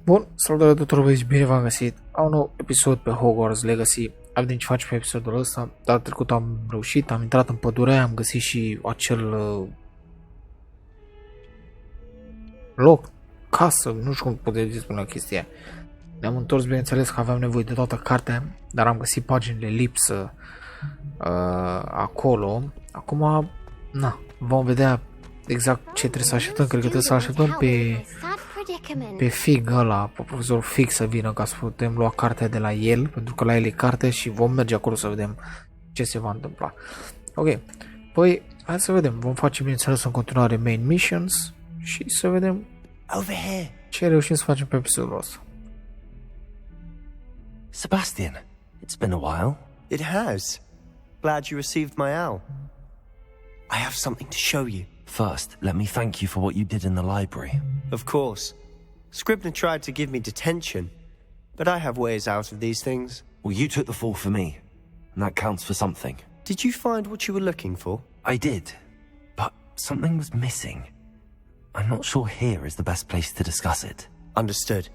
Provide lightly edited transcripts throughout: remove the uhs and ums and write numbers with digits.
Bun, salutare tuturor, băieți, bine v-am găsit la un nou episod pe Hogwarts Legacy. Vedem ce facem pe episodul ăsta. Data trecută am reușit, am intrat în pădure, am găsit și acel loc, casă, nu știu cum puteți spune chestia. Ne-am întors, bineînțeles că aveam nevoie de toată cartea, dar am găsit paginile lipsă acolo. Acum, na, vom vedea exact ce trebuie să așteptăm. Cred că trebuie să așteptăm pe Fig ăla, pe profesorul Fig să vină ca să putem lua cartea de la el, pentru că la el e carte și vom merge acolo să vedem ce se va întâmpla. Ok, păi hai să vedem, vom face bineînțeles în continuare main missions și să vedem ce reușim să facem pe episodul ăsta. Sebastian, it's been a while. It has. Glad you received my owl. I have something to show you. First, let me thank you for what you did in the library. Of course. 𝔇𝔞𝔳𝔦𝔡 tried to give me detention, but I have ways out of these things. Well, you took the fall for me, and that counts for something. Did you find what you were looking for? I did, but something was missing. I'm not sure here is the best place to discuss it. Understood.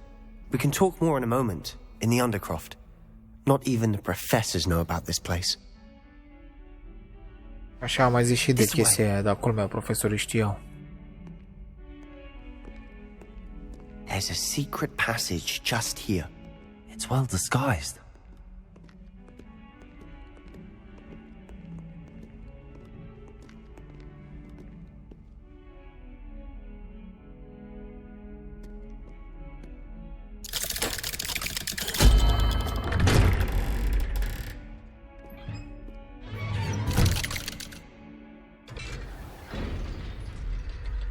We can talk more in a moment, in the Undercroft. Not even the professors know about this place. Așa am mai zis și de chestia aia, dar culmea profesorii știau. There's a secret passage just here. It's well disguised.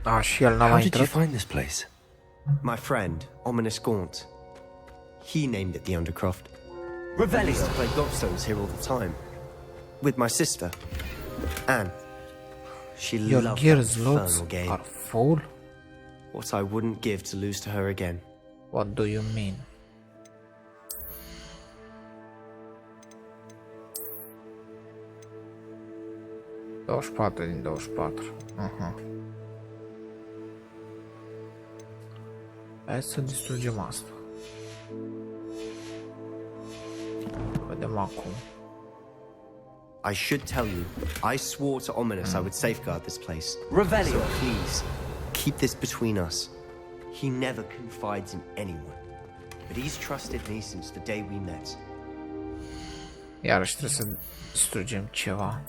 Ah, și el n-a How mai did you intrat. find this place? My friend, 𝔬𝔡 he named it the Undercroft. Revelio. I used to play gobstones here all the time. With my sister, Anne. She Your loved gears that loads infernal game. are full? What I wouldn't give to lose to her again. What do you mean? ...24 din 24. Hai să distrugem asta. Vedem acum. I should tell you, I swore to 𝔬𝔡 I would safeguard this place. Revelio. So please, keep this between us. He never confides in anyone, but he's trusted me since the day we met. Iarăși trebuie să distrugem ceva.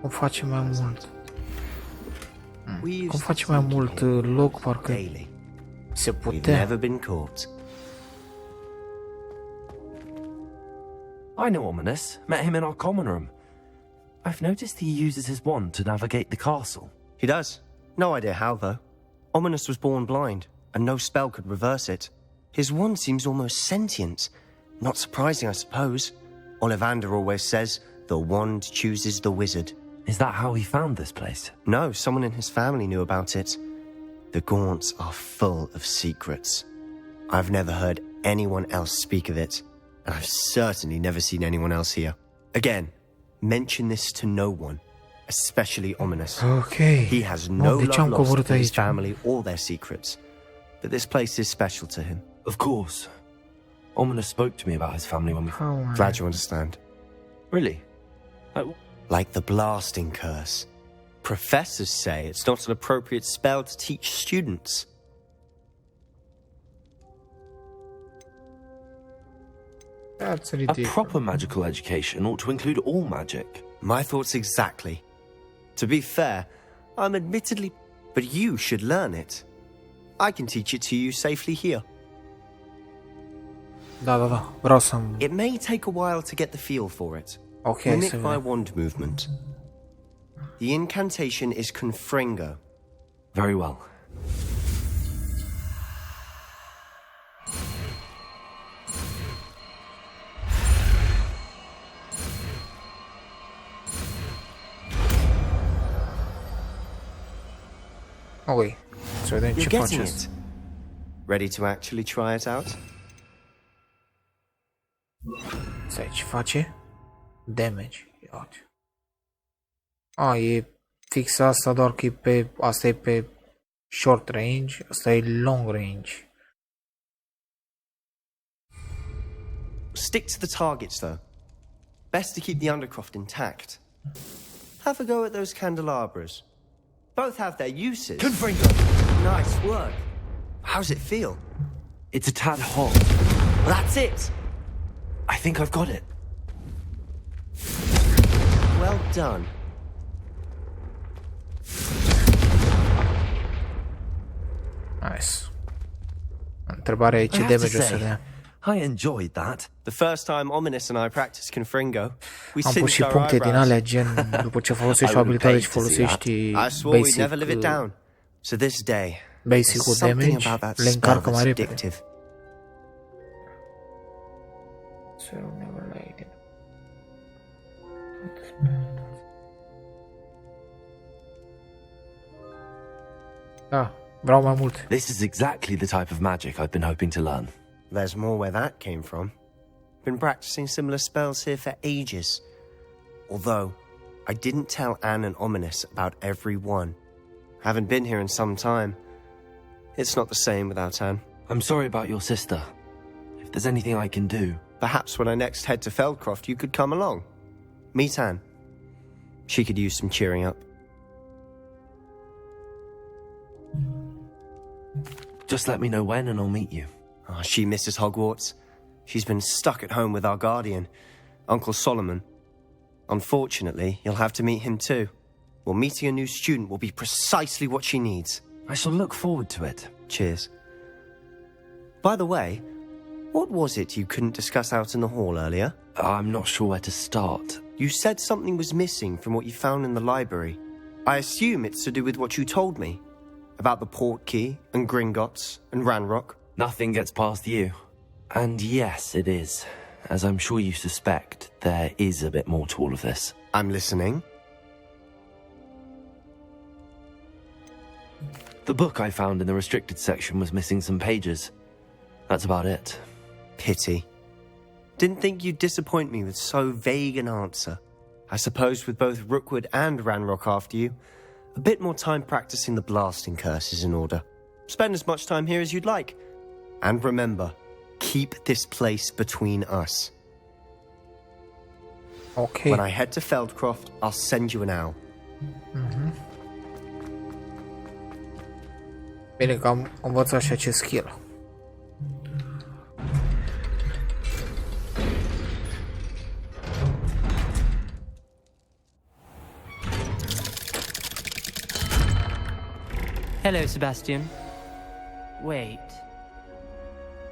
Cum facem mai mult? Cum facem mai mult loc, parcă se We've putea. never been caught. I know 𝔬𝔡. Met him in our common room. I've noticed he uses his wand to navigate the castle. He does. No idea how, though. 𝔬𝔡 was born blind, and no spell could reverse it. His wand seems almost sentient. Not surprising, I suppose. Ollivander always says, the wand chooses the wizard. Is that how he found this place? No, someone in his family knew about it. The 𝔬𝔝nts are full of secrets. I've never heard anyone else speak of it, and I've certainly never seen anyone else here. Again, mention this to no one, especially 𝔬𝔡. Ok. He has no De ce am love lost coborât for his aici? family or their secrets, but this place is special to him. Of course. 𝔬𝔝 spoke to me about his family when we... Glad you understand. Really? Like the blasting curse. Professors say it's not an appropriate spell to teach students. That's A ridiculous. proper magical education ought to include all magic. My thoughts exactly. To be fair, I'm admittedly... But you should learn it. I can teach it to you safely here. Da. Vreau să... It may take a while to get the feel for it. Ok, Mimic să my vedem. wand movement. The incantation is Confringo. Very well. Ok. Să vedem You're ce face getting asta. it. Ready to actually try it out? Stai, ce face? Damage. Ia uite. E fix asta, doar că e pe... Asta e pe short range, asta e long range. Stick to the targets, though. Best to keep the Undercroft intact. Have a go at those candelabras. Both have their uses. Confringo! Nice work. How's it feel? It's a tad hot. That's it. I think I've got it. Well done. Nice. Întrebarea e ce I have to damage o să say, dea. I enjoyed that. The first time Ominous and I practiced Confringo, we Am pus și singed our puncte din eyebrows. alea, gen, după ce folosești o abilitate și folosești I swore we'd never live it basic, down. So this day, basic-ul there's something damage, about that le spell încarcă mai that's repede. addictive. Da, vreau mai mult. This is exactly the type of magic I've been hoping to learn. There's more where that came from. Been practicing similar spells here for ages. Although, I didn't tell Anne and Ominous about every one. Haven't been here in some time. It's not the same without Anne. I'm sorry about your sister. If there's anything I can do... Perhaps when I next head to Feldcroft, you could come along. Meet Anne. She could use some cheering up. Just let me know when and I'll meet you. Oh, she misses Hogwarts. She's been stuck at home with our guardian, Uncle Solomon. Unfortunately, you'll have to meet him too. Well, meeting a new student will be precisely what she needs. I shall look forward to it. Cheers. By the way, what was it you couldn't discuss out in the hall earlier? I'm not sure where to start. You said something was missing from what you found in the library. I assume it's to do with what you told me. About the Portkey and Gringotts and Ranrock. Nothing gets past you. And yes, it is. As I'm sure you suspect, there is a bit more to all of this. I'm listening. The book I found in the restricted section was missing some pages. That's about it. Pity. Didn't think you'd disappoint me with so vague an answer. I suppose with both Rookwood and Ranrock after you, a bit more time practicing the blasting curse is in order. Spend as much time here as you'd like. And remember, keep this place between us. Ok. When I head to Feldcroft, I'll send you an owl. Bine că am învățat și acest skill. Hello, Sebastian. Wait.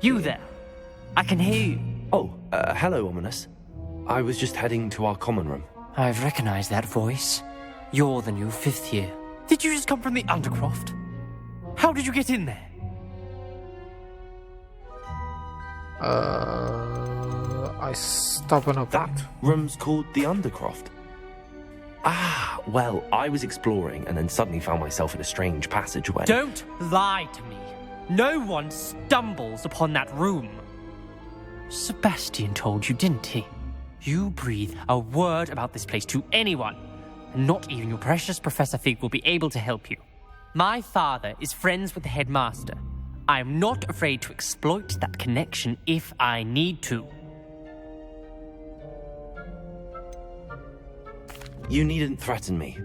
You there? I can hear you. Oh, hello, Ominous. I was just heading to our common room. I've recognized that voice. You're the new fifth year. Did you just come from the Undercroft? How did you get in there? I stop and up. That room's called the Undercroft. Ah, well, I was exploring and then suddenly found myself in a strange passageway. Don't lie to me. No one stumbles upon that room. Sebastian told you, didn't he? You breathe a word about this place to anyone, and not even your precious Professor Fig will be able to help you. My father is friends with the headmaster. I am not afraid to exploit that connection if I need to. You needn't threaten me.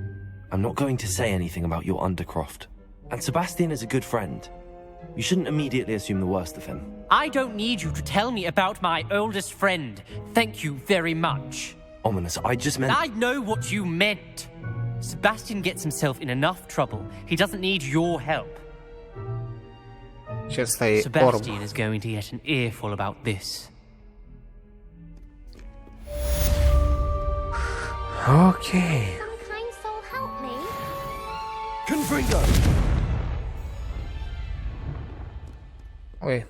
I'm not going to say anything about your Undercroft. And Sebastian is a good friend. You shouldn't immediately assume the worst of him. I don't need you to tell me about my oldest friend. Thank you very much. Ominous, I just meant... I know what you meant. Sebastian gets himself in enough trouble. He doesn't need your help. Și asta e Sebastian orb. is going to get an earful about this. Ok. Some kind soul help me. Confringo! Ui.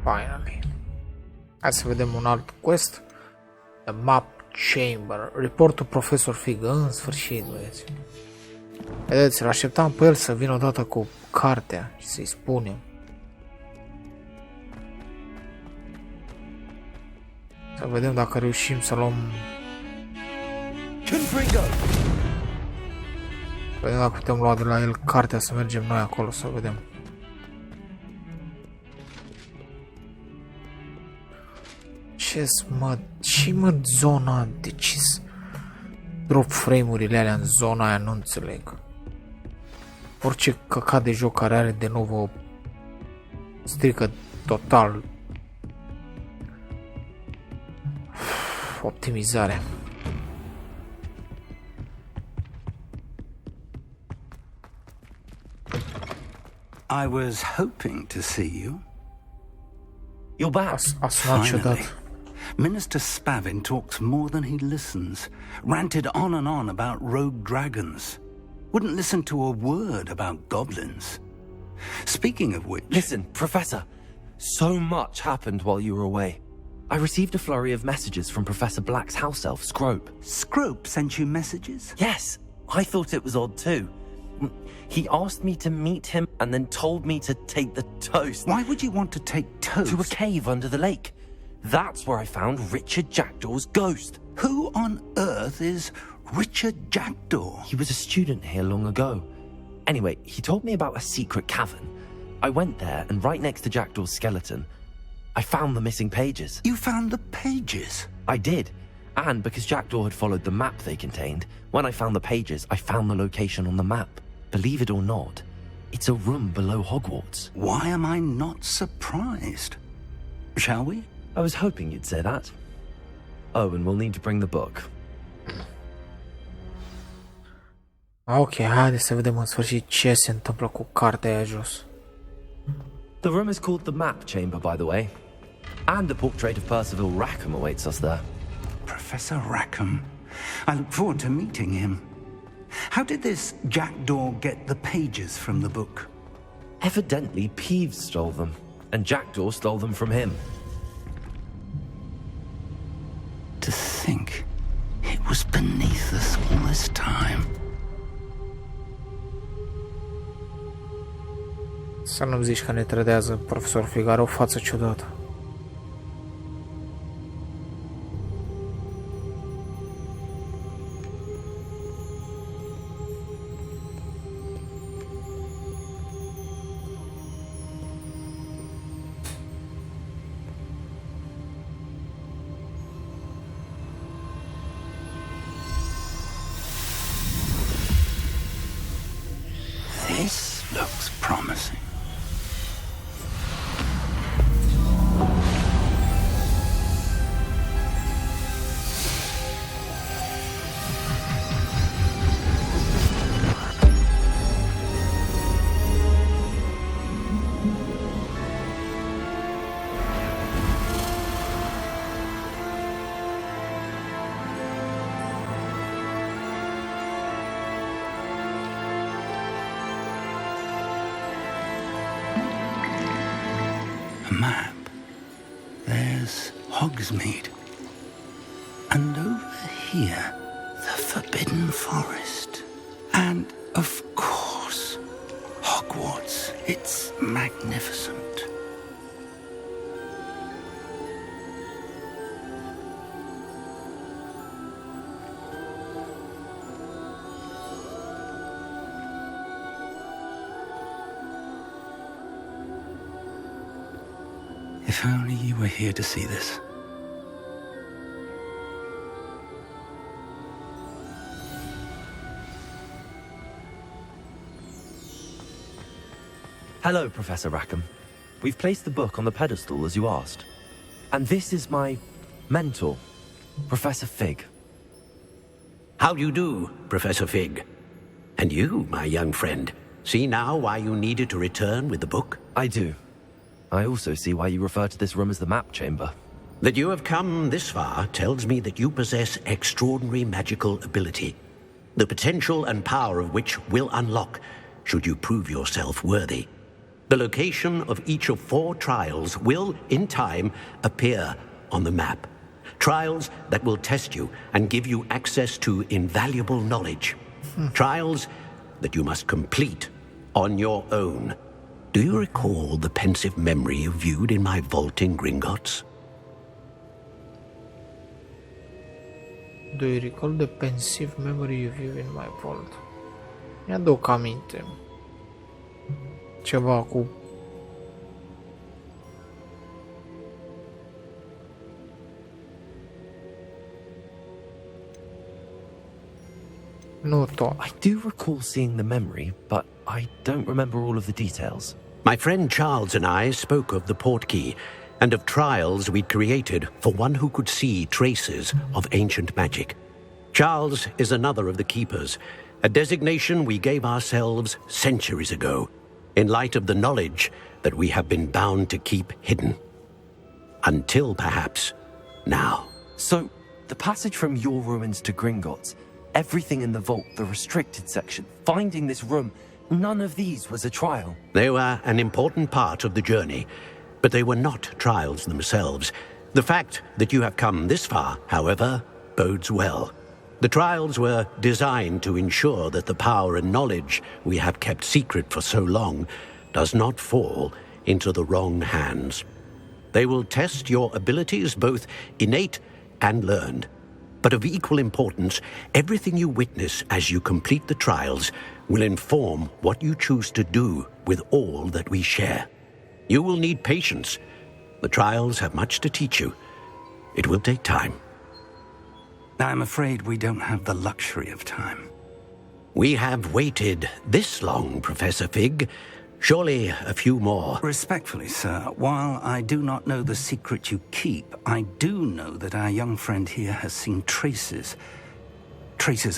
Finally. Hai să vedem un alt quest. The Map Chamber. Report to Professor Fig. În sfârșit, băieți. Vedeți, îl așteptam pe el să vină odată cu cartea și să-i spunem. Să vedem dacă reușim să luăm... Vedem dacă putem lua de la el cartea să mergem noi acolo, să vedem. Ce mă zona? De ce drop frame-urile alea în zona aia? Nu înțeleg. Orice căcat de joc care are de nou o strică total optimizare. I was hoping to see you. You're back. A sunat ciudat. Minister Spavin talks more than he listens. Ranted on and on about rogue dragons. Wouldn't listen to a word about goblins. Speaking of which... Listen, Professor. So much happened while you were away. I received a flurry of messages from Professor Black's house elf, 𝙃𝙀𝘼𝘾. 𝙃𝙀𝘃 sent you messages? Yes, I thought it was odd too. He asked me to meet him and then told me to take the toast. Why would you want to take toast? To a cave under the lake. That's where I found Richard Jackdaw's ghost. Who on earth is Richard Jackdaw? He was a student here long ago. Anyway, he told me about a secret cavern. I went there, and right next to Jackdaw's skeleton, I found the missing pages. You found the pages? I did. And because Jackdaw had followed the map they contained, when I found the pages, I found the location on the map. Believe it or not, it's a room below Hogwarts. Why am I not surprised? Shall we? I was hoping you'd say that. Oh, and we'll need to bring the book. Ok, haideți să vedem în sfârșit ce se întâmplă cu cartea aia jos. The room is called the Map Chamber, by the way. And a portrait of Percival Rackham awaits us there. Professor Rackham. I look forward to meeting him. How did this Jackdaw get the pages from the book? Evidently, Peeves stole them, and Jackdaw stole them from him. To think it was beneath us all this time. Să nu-mi zici că ne trădează profesor Fig, are o față ciudată. This looks promising. Map. There's Hogsmeade. And over here, the Forbidden Forest. And, of course, Hogwarts. It's magnificent. If only you were here to see this. Hello, Professor Rackham. We've placed the book on the pedestal, as you asked. And this is my mentor, Professor Fig. How do you do, Professor Fig? And you, my young friend, see now why you needed to return with the book? I do. I also see why you refer to this room as the Map Chamber. That you have come this far tells me that you possess extraordinary magical ability, the potential and power of which will unlock should you prove yourself worthy. The location of each of 4 trials will, in time, appear on the map. Trials that will test you and give you access to invaluable knowledge. Trials that you must complete on your own. Do you recall the pensive memory you viewed in my vault in 𝙃𝙀𝘼𝘾𝙃? Do you recall the pensive memory you view in my vault? Mi-aduc aminte. Ceva cu... Nu tot. I do recall seeing the memory, but I don't remember all of the details. My friend Charles and I spoke of the portkey and of trials we'd created for one who could see traces of ancient magic. Charles is another of the keepers, a designation we gave ourselves centuries ago, in light of the knowledge that we have been bound to keep hidden. Until, perhaps, now. So, the passage from your ruins to 𝙃𝙀𝘃𝑔𝘁𝑡's, everything in the vault, the restricted section, finding this room, none of these was a trial. They were an important part of the journey, but they were not trials themselves. The fact that you have come this far, however, bodes well. The trials were designed to ensure that the power and knowledge we have kept secret for so long does not fall into the wrong hands. They will test your abilities, both innate and learned. But of equal importance, everything you witness as you complete the trials will inform what you choose to do with all that we share. You will need patience. The trials have much to teach you. It will take time. I'm afraid we don't have the luxury of time. We have waited this long, Professor Fig. Surely a few more. Respectfully, sir, while I do not know the secret you keep, I do know that our young friend here has seen traces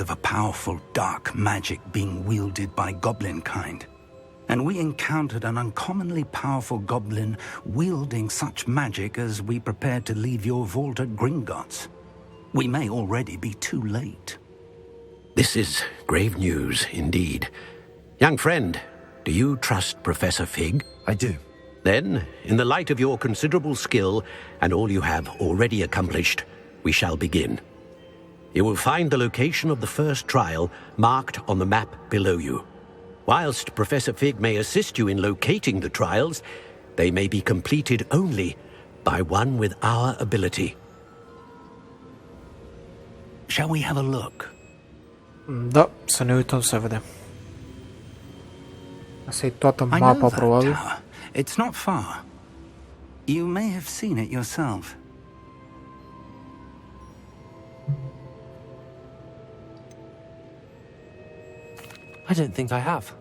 of a powerful dark magic being wielded by goblin kind. And we encountered an uncommonly powerful goblin wielding such magic as we prepared to leave your vault at 𝙃𝙀𝘃𝑔𝘁𝑡's. We may already be too late. This is grave news indeed. Young friend, do you trust Professor Fig? I do. Then, in the light of your considerable skill and all you have already accomplished, we shall begin. You will find the location of the first trial marked on the map below you. Whilst Professor Fig may assist you in locating the trials, they may be completed only by one with our ability. Shall we have a look? Da, să ne uităm să vedem. Asta e toată I know mapa, that probabil. tower. It's not far. You may have seen it yourself. I don't think I have.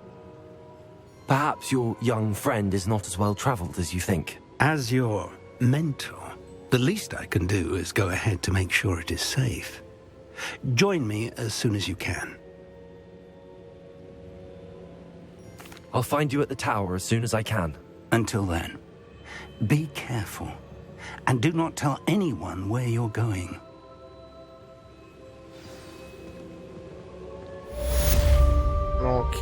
Perhaps your young friend is not as well traveled as you think. As your mentor, the least I can do is go ahead to make sure it is safe. Join me as soon as you can. I'll find you at the tower as soon as I can. Until then, be careful, and do not tell anyone where you're going. Ok.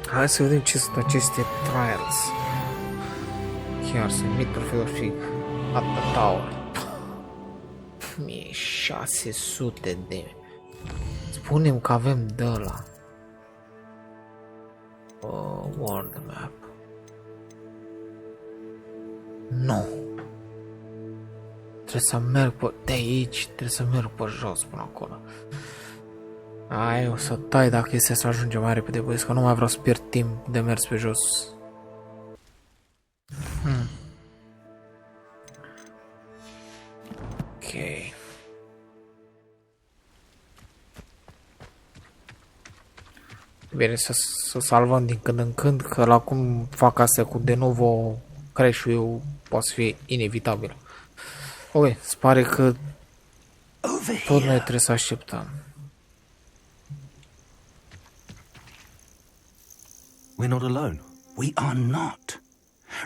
Hai să vedem ce sunt aceste trials. Chiar să mit Profesor Fig. At the tower. 1600 de... Spunem că avem de ăla. World map. Nu. Trebuie să merg pe... De aici, trebuie să merg pe jos până acolo. Ai, o să tai dacă este să ajungem mai repede, băieți, că nu mai vreau să pierd timp de mers pe jos. Ok. Bine, să salvăm din când în când, că la cum fac astea cu de novo crash-ul poate să fie inevitabil. Ok, se pare că tot noi trebuie să așteptăm. We're not alone. We are not.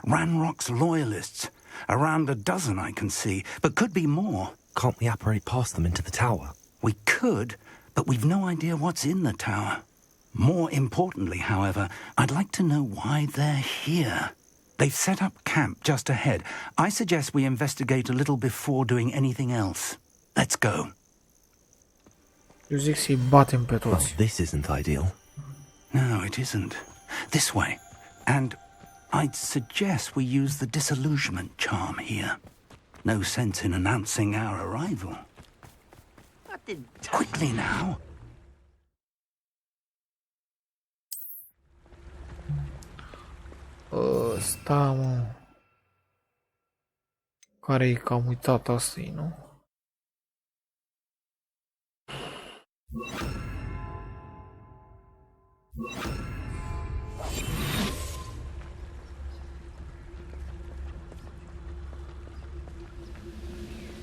Ranrock's loyalists. Around a dozen I can see, but could be more. Can't we apparate past them into the tower? We could, but we've no idea what's in the tower. More importantly, however, I'd like to know why they're here. They've set up camp just ahead. I suggest we investigate a little before doing anything else. Let's go. Eu zic să-i batem pe Well, toți. this isn't ideal. No, it isn't. This way. And I'd suggest we use the disillusionment charm here. No sense in announcing our arrival. Quickly now. Ăsta, mă. Care-i că am uitat asta, nu?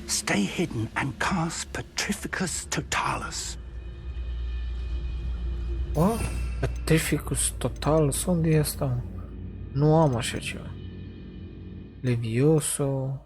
Stay hidden and cast Petrificus Totalus. Bă? Petrificus Totalus? Unde e asta, mă? Nu am așa ceva. Levioso...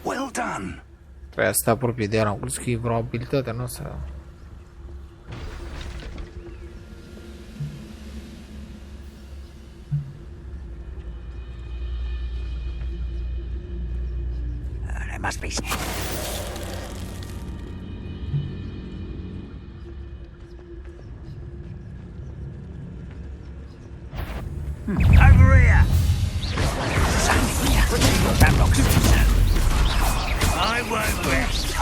Well done. Trebuia să te apropii de ea, am crezut că e vreo abilitate noastră. There must be... Over here! I won't rest.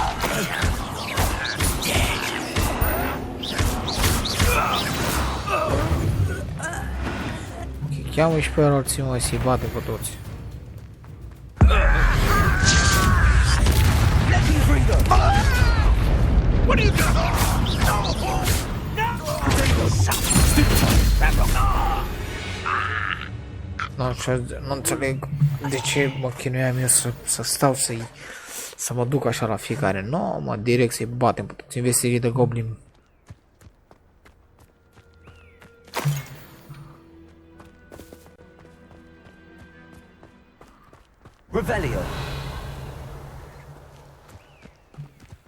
Cheamă și pe alții, mă, să-i bate pe toți. What are you doing? Nu înțeleg de ce mă chinuiam eu să stau să mă duc așa la fiecare. Nu, mă, direct să-i batem pe toți. Investirii de goblin. Revelio.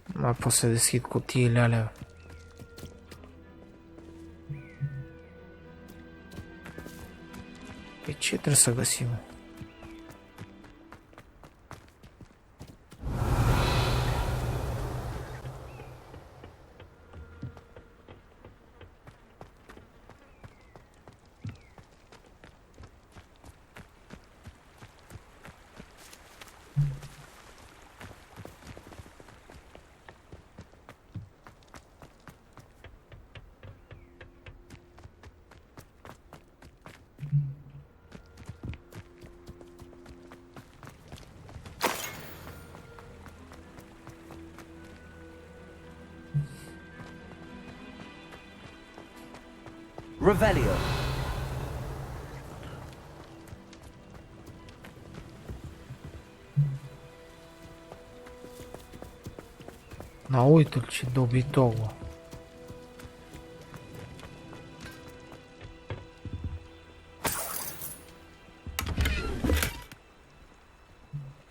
Mai pot să deschid cutiile alea. Pe ce trebuie să găsim? Revelio. Na, uite-l ce dobitor, mă.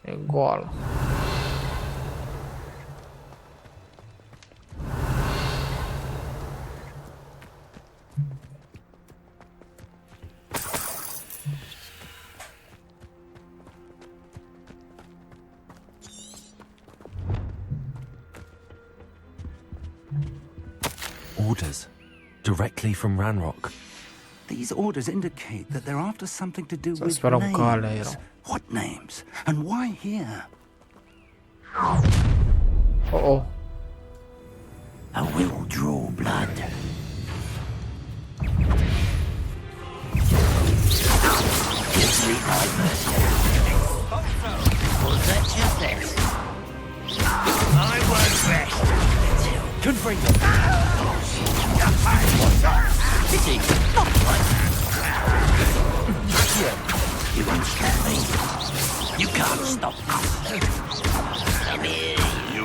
E goală. Orders. Directly from Ranrock. These orders indicate that they're after something to do Să with sperăm că alea names. erau. What names? And why here? Oh. I will draw blood. Give me my mercy. That's just this. I won't rest. Confringo. Pity, not blood. You won't stop me. You can't stop me. Come here, you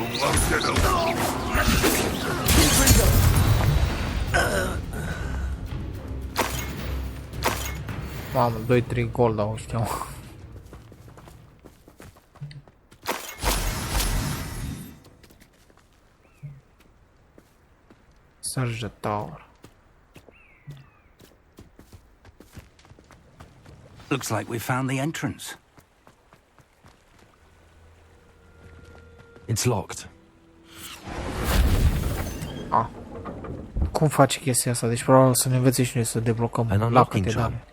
Mamă, 2-3 gol dau ăștia. Search the tower. Looks like we found the entrance. It's locked. Cum face chestia asta? Deci probabil să ne învețe și noi să deblocăm la catedrale.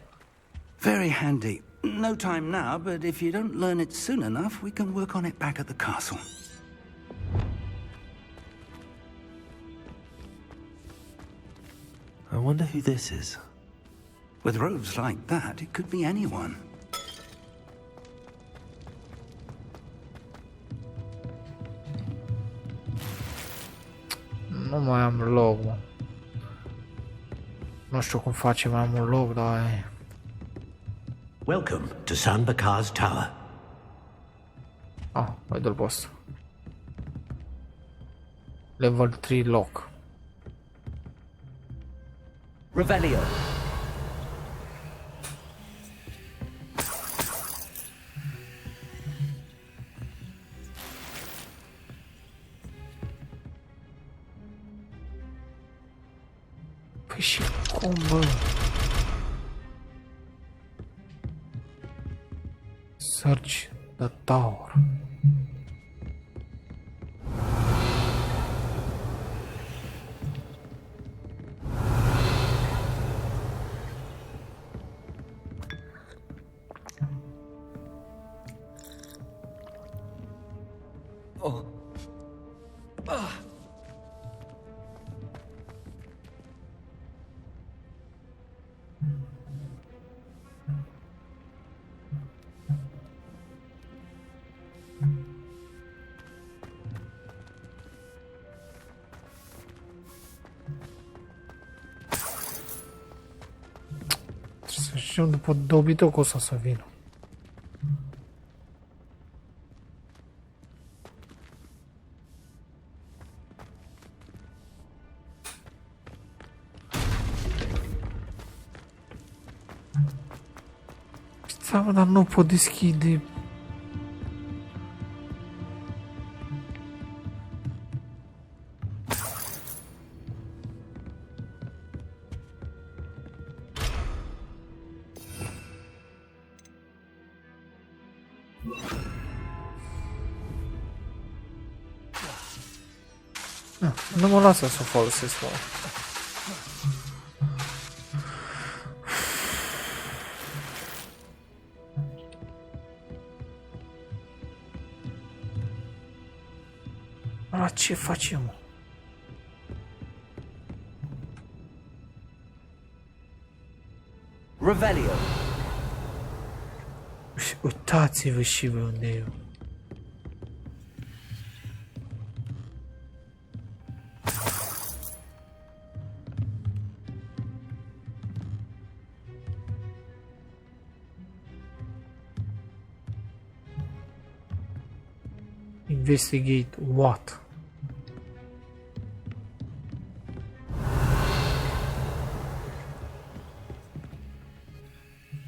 Very handy. No time now, but if you don't learn it soon enough, we can work on it back at the castle. I wonder who this is. With robes like that, it could be anyone. Nu mai am loc, mă. Nu știu cum face, mai am un loc, dar... Welcome to 𝙬𝙀𝘼𝘾𝙃's tower. Mai dă-l boss. Level 3 lock. Revelio. Păi și cum, bă? Search the tower. Să știu după dobitocul ăsta să vină. Țavă, dar nu pot deschide. Nu mă lasă să folosesc o. La ce facem? Revelio. Uitați-vă și voi unde e eu. Investigate what?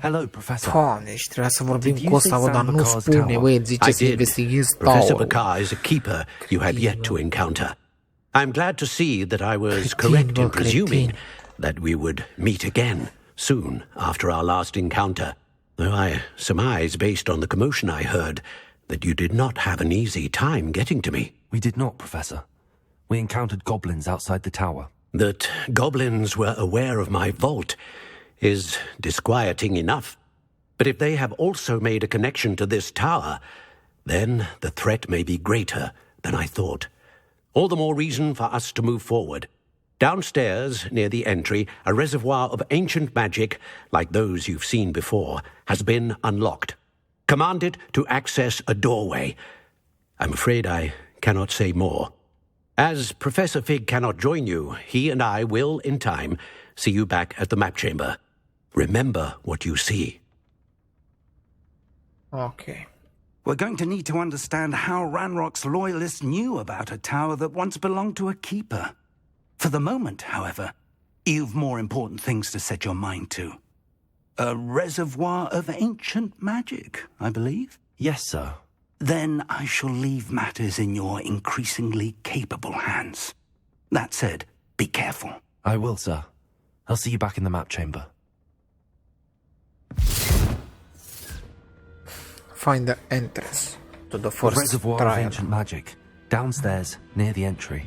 Hello, Professor. Doamne, și trebuia să vorbim Did you cu ăsta, say dar nu 𝙬𝙀𝘼𝑾𝑠 spune, tower? băi, îmi zice I să did. investighezi Professor tower. 𝙀𝑘𝑠 is a keeper you have yet to encounter. I'm glad to see that I was Cretin, correct in bă, presuming cretin. that we would meet again soon after our last encounter. Though I surmise, based on the commotion I heard, that you did not have an easy time getting to me. We did not, Professor. We encountered goblins outside the tower. That goblins were aware of my vault is disquieting enough. But if they have also made a connection to this tower, then the threat may be greater than I thought. All the more reason for us to move forward. Downstairs, near the entry, a reservoir of ancient magic, like those you've seen before, has been unlocked. Commanded to access a doorway. I'm afraid I cannot say more. As Professor Fig cannot join you, he and I will, in time, see you back at the map chamber. Remember what you see. Ok. We're going to need to understand how Ranrock's loyalists knew about a tower that once belonged to a keeper. For the moment, however, you've more important things to set your mind to. A reservoir of ancient magic, I believe? Yes, sir. Then I shall leave matters in your increasingly capable hands. That said, be careful. I will, sir. I'll see you back in the map chamber. Find the entrance to the first Reservoir of trial. ancient magic. Downstairs, near the entry.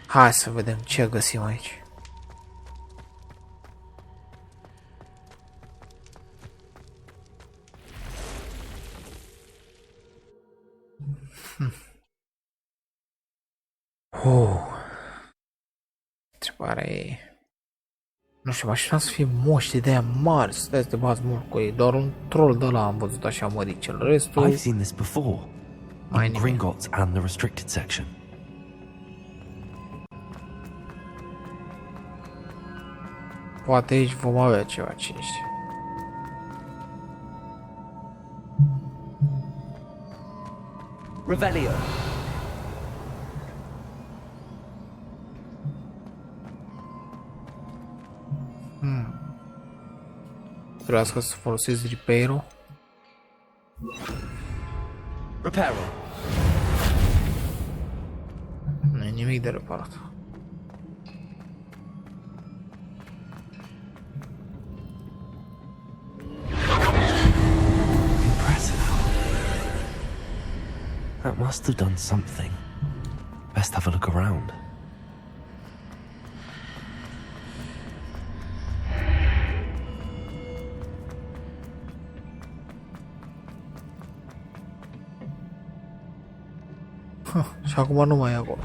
Hai să vedem ce găsim aici. Întrebarea e... Nu știu, aș vrea să fie moști de aia mari, să te bați mult cu ei. Doar un troll de ăla am văzut așa mărit, cel restul... I've seen this before. Mai In nimic. Gringotts and the restricted section. Poate aici vom avea ceva, cine știe. Revelio. Trebuiască să folosesc repair-ul. Reparo. Nu e nimic de reparat. Impressive. That must have done something. Best have a look around. Și acum nu mai e acolo.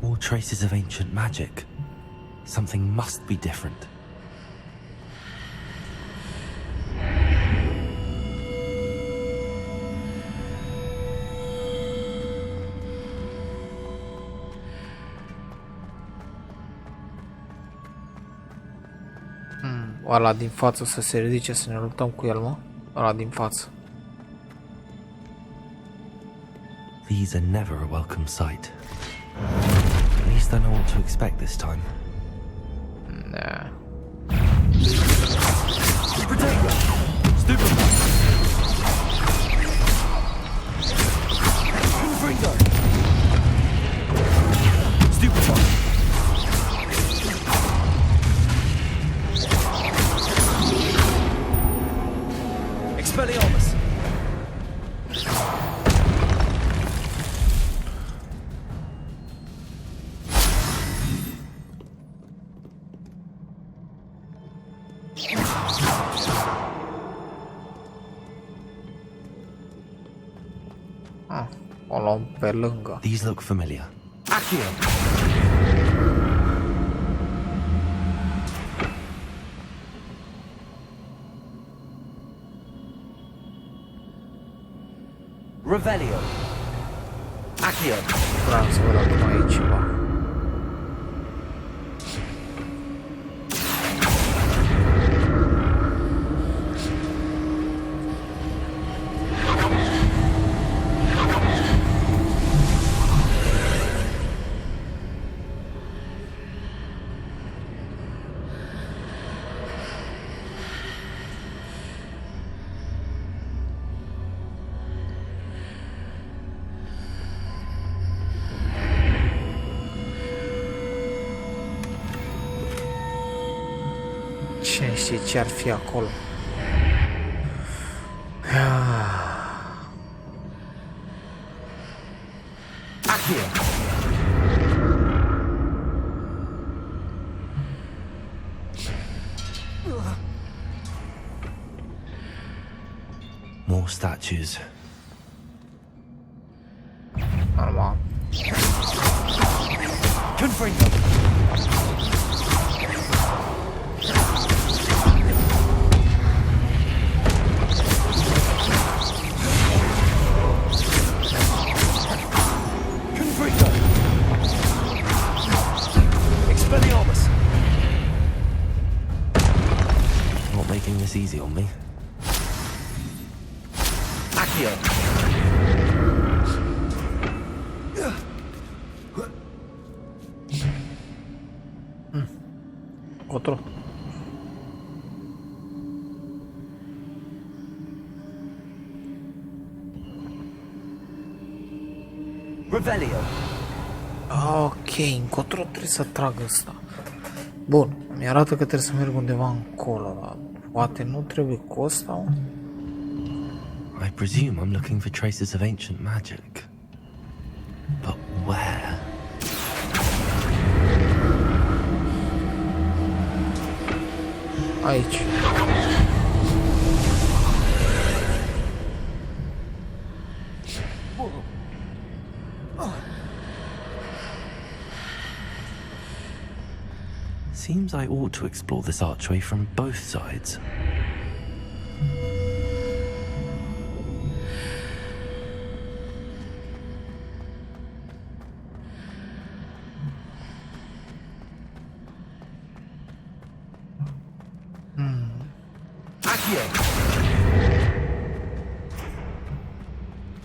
More traces of ancient magic. Something must be different. Ăla din față să se ridice să ne luptăm cu el, mă? Ăla din față. These are never a welcome sight. At least I know what to expect this time. Da. Expelliarmus! O luăm pe lângă. These look familiar. Accio! Revelio. Accio. Vreau să văd acum aici ceva. Cine știe ce ar fi acolo? More statues. Normal. Confringo! Confringo! Expelliarmus! Not making this easy on me. Accio! Otro. Revelio! Ok, încotro trebuie să trag ăsta. Bun, mi-arată că trebuie să merg undeva încolo, dar poate nu trebuie cu ăsta. I presume I'm looking for traces of ancient magic. But where? Aici. Seems I ought to explore this archway from both sides.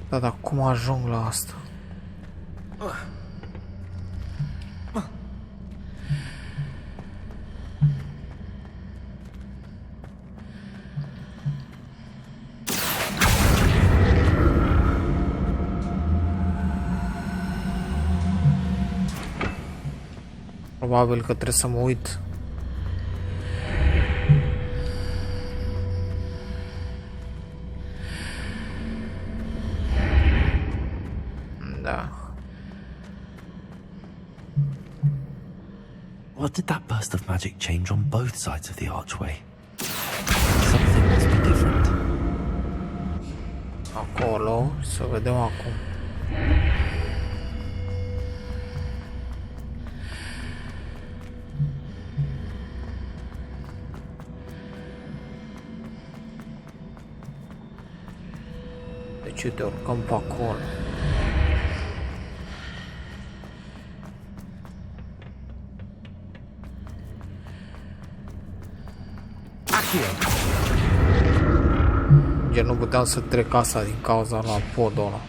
Da, dar cum ajung la asta? Probabil că trebuie să mă uit. Da. What did that burst of magic change on both sides of the archway? Something must be different. Acolo, să vedem acum. Deci uite, urcăm pe acolo. Gen, nu puteam să trec casa din cauza la podul ăla.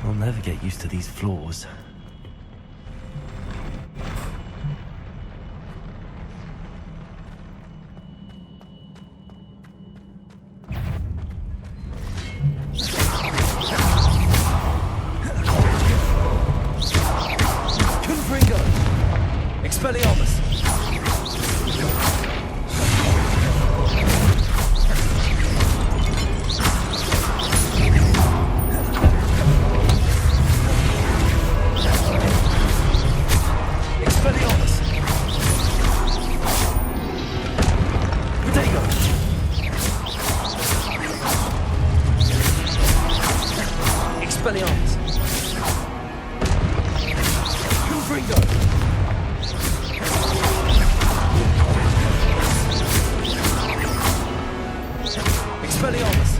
I'll never get used to these floors. Confringo! Expelliarmus! Expelliarmus! Confringo! Expelliarmus!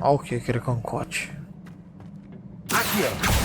Ok, cred că încoace. Accio!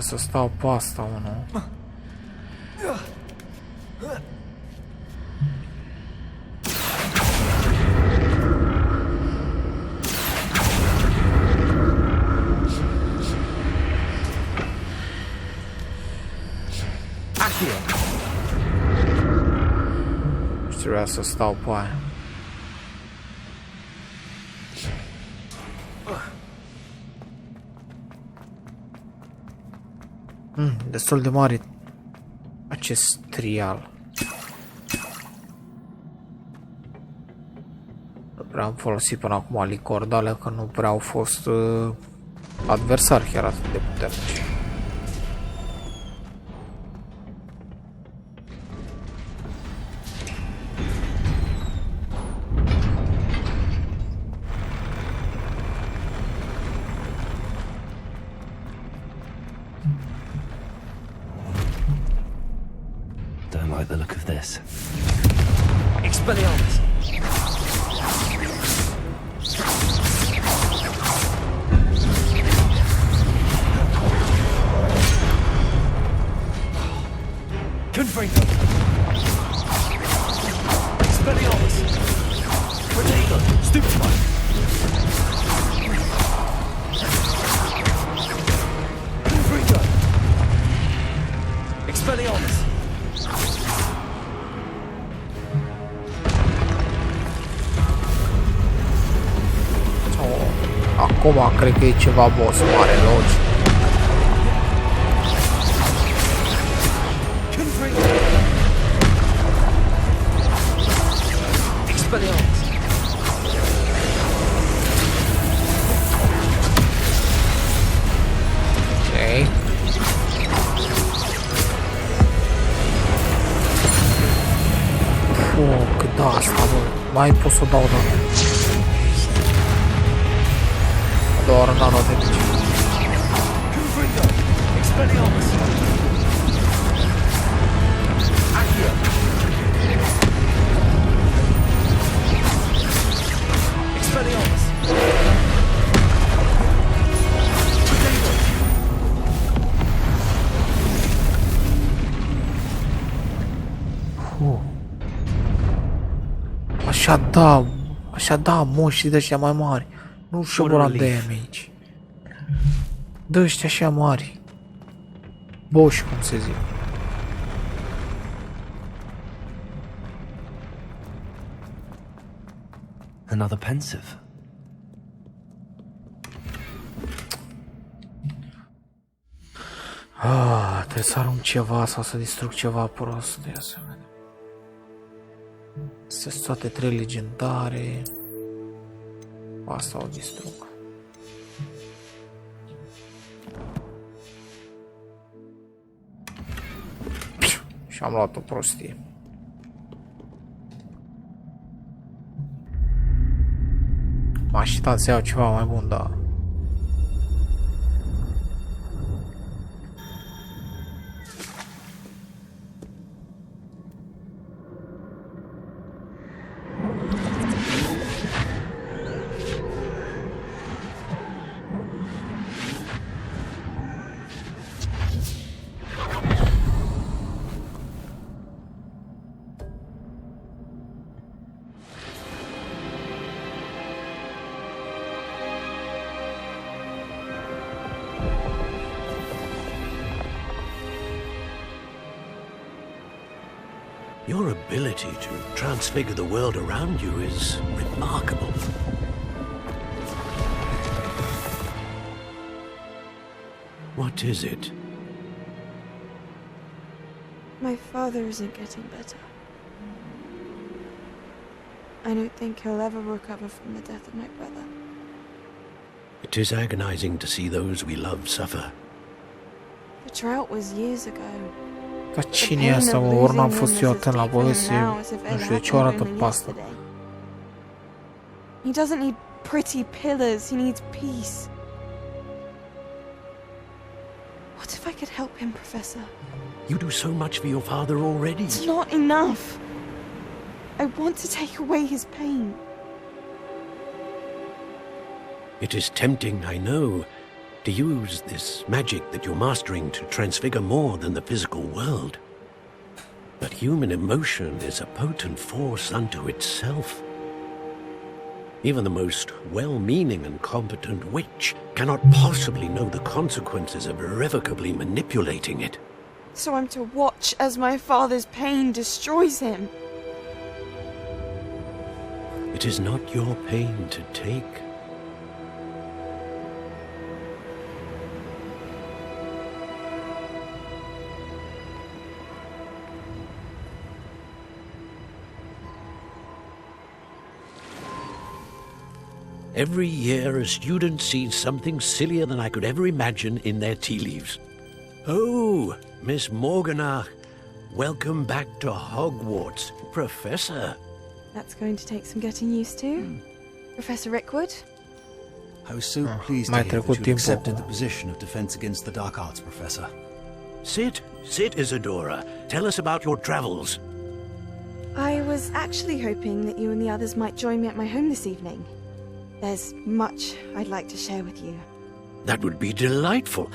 Trebuie să stau pe asta, unul. Și trebuia să stau pe aia. Destul de mare acest trial. Nu prea am folosit până acum licor, dar că nu prea au fost adversari chiar atât de puternici. Don't like the look of this. Expelliarmus! Confringo! Expelliarmus! Protego! Stupefy! Confringo! Expelliarmus! Acum cred că e ceva boss mare, logic. Ok. Cât da asta, bă. Mai pot să o dau, da. Doar nano de mici. Așa da, moșii de ăștia mai mari. Nu șobolan de aia aici. Dă ăștia așa mari. Boși, cum se zic. Another pensive. Trebuie să arunc ceva sau să distrug ceva prost de asemenea. Sunt toate 3 legendare. Asta o distrug. Și am luat o prostie. M-a așteptat să iau ceva mai bun, dar... Your ability to transfigure the world around you is remarkable. What is it? My father isn't getting better. I don't think he'll ever recover from the death of my brother. It is agonizing to see those we love suffer. The drought was years ago. Dar cine e asta? Ori n-am fost eu atent la poveste, nu știu de ce o arată pe asta. He doesn't need pretty pillars, he needs peace. What if I could help him, Professor? You do so much for your father already. It's not enough. I want to take away his pain. It is tempting, I know, to use this magic that you're mastering to transfigure more than the physical world. But human emotion is a potent force unto itself. Even the most well-meaning and competent witch cannot possibly know the consequences of irrevocably manipulating it. So I'm to watch as my father's pain destroys him. It is not your pain to take. Every year, a student sees something sillier than I could ever imagine in their tea leaves. Oh, Miss 𝔬𝔢, welcome back to Hogwarts, Professor. That's going to take some getting used to. Professor Rickwood? I was so pleased to hear that you accepted the position of Defense Against the Dark Arts, Professor. Sit, Isadora. Tell us about your travels. I was actually hoping that you and the others might join me at my home this evening. There's much I'd like to share with you. That would be delightful.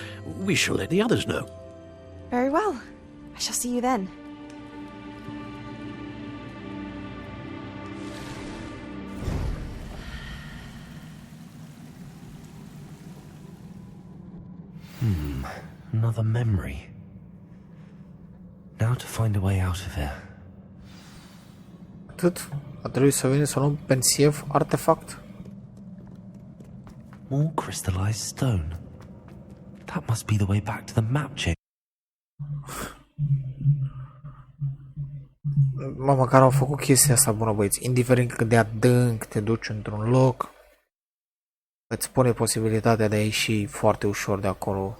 We shall let the others know. Very well. I shall see you then. Another memory. Now to find a way out of here. Atât? A trebuit să venim să luăm pensiv artefact? More crystallized stone. That must be the way back to the map check. Mă, măcar au făcut chestia asta bună, băieți. Indiferent cât de adânc te duci într-un loc, îți pune posibilitatea de a ieși foarte ușor de acolo.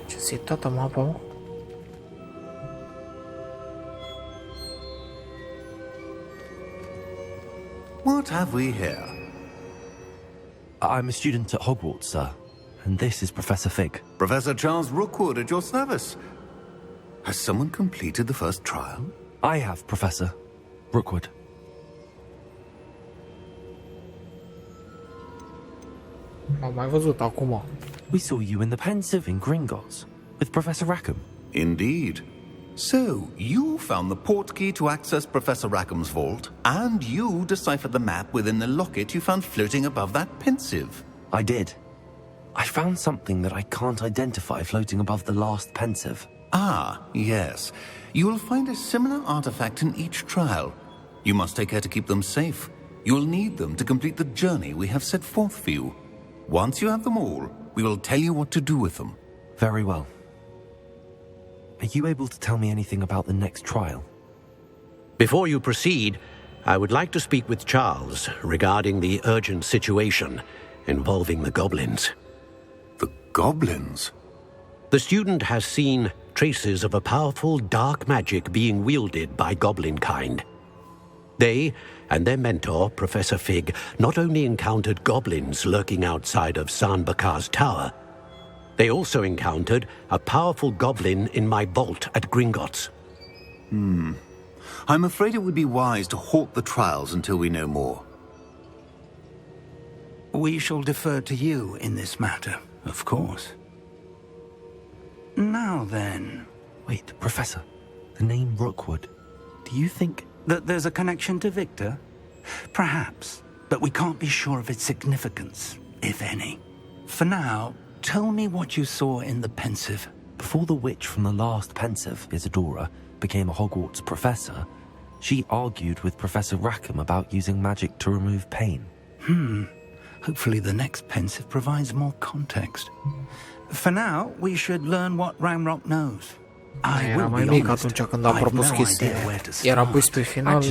Ce-ți-e toată mapa, mă? What have we here? I'm a student at Hogwarts, sir, and this is Professor Fig. Professor Charles Rookwood at your service. Has someone completed the first trial? I have, Professor Rookwood. Am mai văzut acum. We saw you in the Pensive in Gringotts with Professor Rackham. Indeed. So, you found the port key to access Professor Rackham's vault, and you deciphered the map within the locket you found floating above that pensive. I did. I found something that I can't identify floating above the last pensive. Ah, yes. You will find a similar artifact in each trial. You must take care to keep them safe. You will need them to complete the journey we have set forth for you. Once you have them all, we will tell you what to do with them. Very well. Are you able to tell me anything about the next trial? Before you proceed, I would like to speak with Charles regarding the urgent situation involving the goblins. The goblins? The student has seen traces of a powerful dark magic being wielded by goblin kind. They and their mentor, Professor Fig, not only encountered goblins lurking outside of 𝙀𝙀𝘼𝑃𝐺's tower, they also encountered a powerful goblin in my vault at Gringotts. I'm afraid it would be wise to halt the trials until we know more. We shall defer to you in this matter, of course. Now then... Wait, Professor. The name Rookwood. Do you think... that there's a connection to Victor? Perhaps, but we can't be sure of its significance, if any. For now, tell me what you saw in the pensive. Before the witch from the last pensive, Isadora, became a Hogwarts professor, she argued with Professor Rackham about using magic to remove pain. Hopefully the next pensive provides more context. For now, we should learn what Ramrock knows. Era mai mic atunci când a propus chestia. Era pus pe final,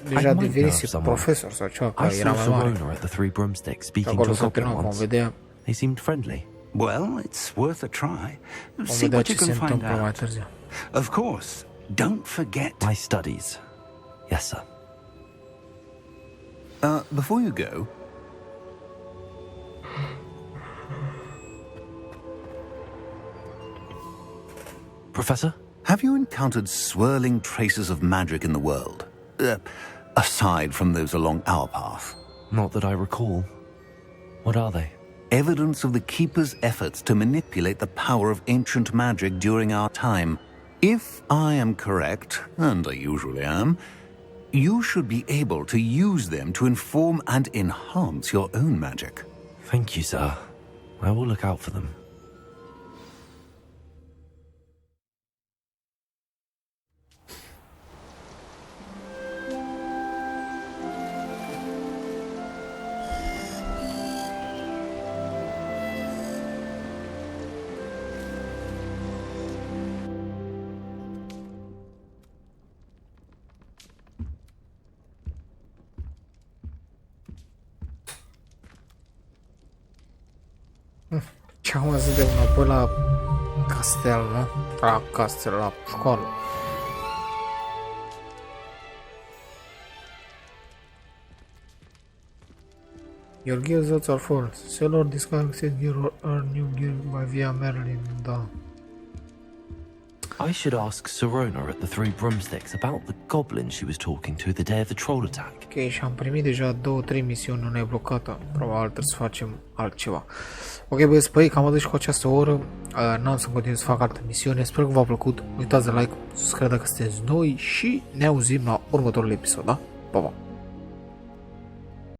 deja devenise profesor sau ceva, că era mai mare. At the Three Broomsticks speaking Acolo to a să goblin vom once. vedea. They seemed friendly. Well, it's worth a try. Vom See vedea what ce you se can find întâmplă mai out. târziu. Of course, don't forget... My studies. Yes, sir. Before you go... Professor? Have you encountered swirling traces of magic in the world? Aside from those along our path? Not that I recall. What are they? Evidence of the Keeper's efforts to manipulate the power of ancient magic during our time. If I am correct, and I usually am, you should be able to use them to inform and enhance your own magic. Thank you, sir. I will look out for them. Și acum suntem înapoi la castel, nu? La castel, la școală. Your gears are full. Sell or discard gear or earn new gear by via Merlin, da. I should ask Sirona at the Three Broomsticks about the goblin she was talking to the day of the troll attack. Ok, și am primit deja 2-3 misiuni neblocată. Probabil trebuie să facem altceva. Ok, băieți, păi, cam atât și cu această oră. N-am să continui să fac alte misiuni. Sper că v-a plăcut. Uitați de like, subscribe dacă sunteți noi și ne auzim la următorul episod, da? Pa, pa!